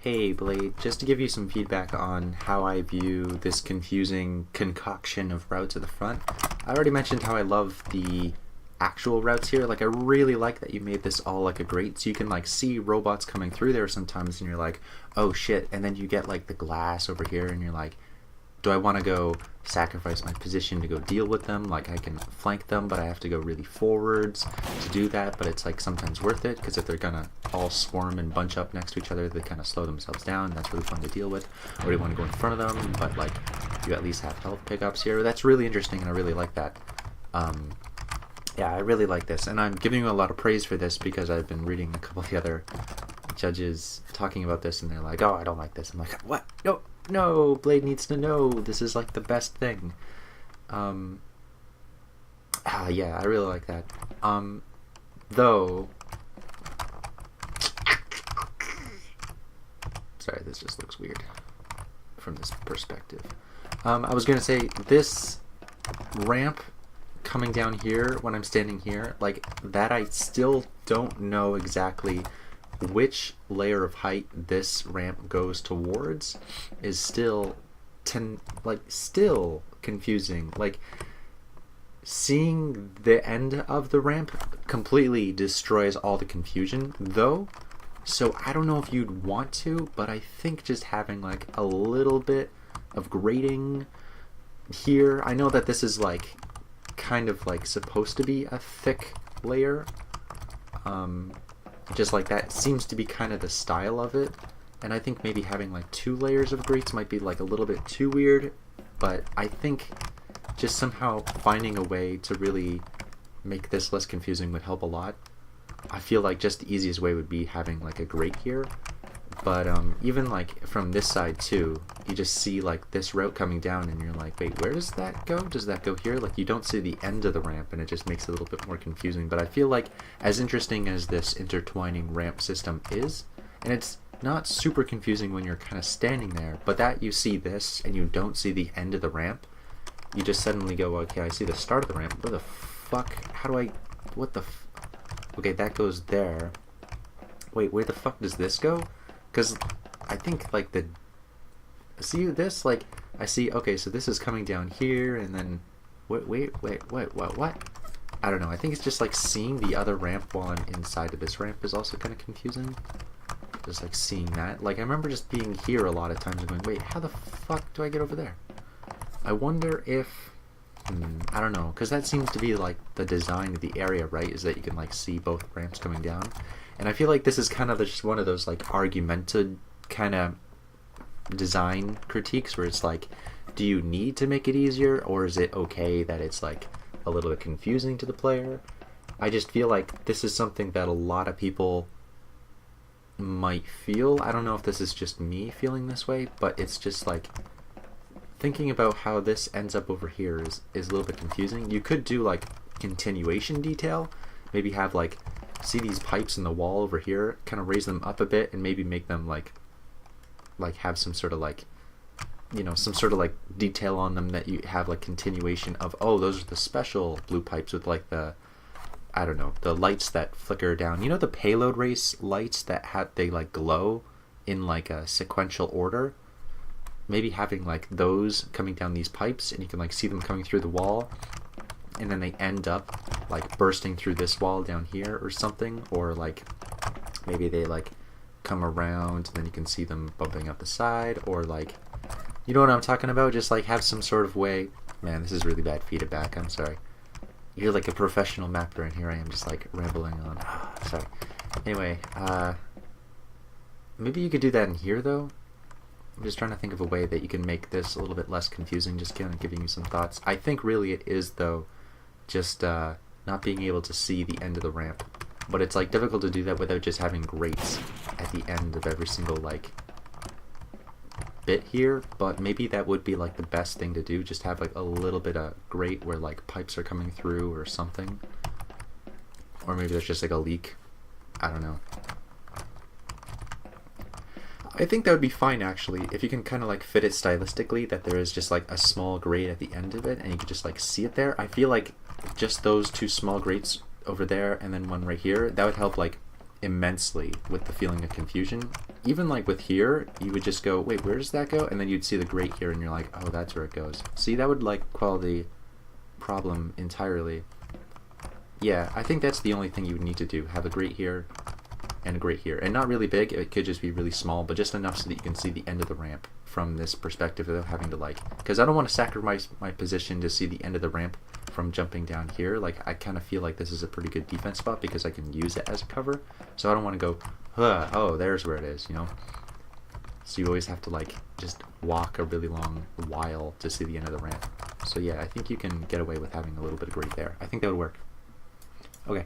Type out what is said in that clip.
Hey Blade, just to give you some feedback on how I view this confusing concoction of routes at the front. I already mentioned how I love the actual routes here. Like, I really like that you made this all like a grate, so you can like see robots coming through there sometimes and you're like, oh shit, and then you get like the glass over here and you're like, do I want to go sacrifice my position to go deal with them? Like, I can flank them, but I have to go really forwards to do that, but it's like sometimes worth it, because if they're gonna all swarm and bunch up next to each other, they kind of slow themselves down. That's really fun to deal with. Or you want to go in front of them, but like you at least have health pickups here. That's really interesting, and I really like that. Yeah, I really like this, and I'm giving you a lot of praise for this because I've been reading a couple of the other judges talking about this, and they're like, oh, I don't like this. I'm like, what? No, Blade needs to know. This is like the best thing. Yeah, I really like that. Though, sorry, this just looks weird from this perspective. I was gonna say, this ramp coming down here when I'm standing here, like that, I still don't know exactly which layer of height this ramp goes towards is still still confusing. Like, seeing the end of the ramp completely destroys all the confusion though, so I don't know if you'd want to, but I think just having like a little bit of grading here. I know that this is like kind of like supposed to be a thick layer, just like that seems to be kind of the style of it, and I think maybe having like 2 layers of grates might be like a little bit too weird, but I think just somehow finding a way to really make this less confusing would help a lot. I feel like just the easiest way would be having like a grate here, but even like from this side too, you just see like this route coming down and you're like, wait, where does that go? Does that go here? Like, you don't see the end of the ramp, and it just makes it a little bit more confusing. But I feel like as interesting as this intertwining ramp system is, and it's not super confusing when you're kind of standing there, but that you see this and you don't see the end of the ramp, you just suddenly go, okay, I see the start of the ramp. Where the fuck? How do I... What the f... Okay, that goes there. Wait, where the fuck does this go? Because I think, like, the... See this? Like, I see, okay, so this is coming down here, and then... Wait, what? I don't know. I think it's just, like, seeing the other ramp while I'm inside of this ramp is also kind of confusing. Just, like, seeing that. Like, I remember just being here a lot of times and going, wait, how the fuck do I get over there? I wonder if... I don't know, because that seems to be like the design of the area, right? Is that you can like see both ramps coming down, and I feel like this is kind of just one of those like argumented kind of design critiques where it's like, do you need to make it easier, or is it okay that it's like a little bit confusing to the player? I just feel like this is something that a lot of people might feel. I don't know if this is just me feeling this way, but it's just like, thinking about how this ends up over here is a little bit confusing. You could do like continuation detail, maybe have like, see these pipes in the wall over here, kind of raise them up a bit and maybe make them like have some sort of like, you know, some sort of like detail on them that you have like continuation of, oh, those are the special blue pipes with like the, I don't know, the lights that flicker down. You know, the payload race lights that they like glow in like a sequential order? Maybe having like those coming down these pipes, and you can like see them coming through the wall, and then they end up like bursting through this wall down here or something, or like maybe they like come around and then you can see them bumping up the side, or like, you know what I'm talking about? Just like have some sort of way. Man, this is really bad feedback, I'm sorry. You're like a professional mapper, and here I am just like rambling on. Sorry. Anyway, maybe you could do that in here though. I'm just trying to think of a way that you can make this a little bit less confusing, just kind of giving you some thoughts. I think really it is, though, just not being able to see the end of the ramp. But it's like difficult to do that without just having grates at the end of every single like bit here. But maybe that would be like the best thing to do, just have like a little bit of grate where like pipes are coming through or something. Or maybe there's just like a leak. I don't know. I think that would be fine, actually, if you can kind of like fit it stylistically, that there is just like a small grate at the end of it and you could just like see it there. I feel like just those 2 small grates over there and then one right here, that would help like immensely with the feeling of confusion. Even like with here, you would just go, wait, where does that go? And then you'd see the grate here and you're like, oh, that's where it goes. See, that would like quell the problem entirely. Yeah, I think that's the only thing you would need to do. Have a grate here and a grate here. And not really big, it could just be really small, but just enough so that you can see the end of the ramp from this perspective without having to like, because I don't want to sacrifice my position to see the end of the ramp from jumping down here. Like, I kind of feel like this is a pretty good defense spot because I can use it as a cover. So I don't want to go, oh, there's where it is, you know? So you always have to like just walk a really long while to see the end of the ramp. So yeah, I think you can get away with having a little bit of grate there. I think that would work. Okay.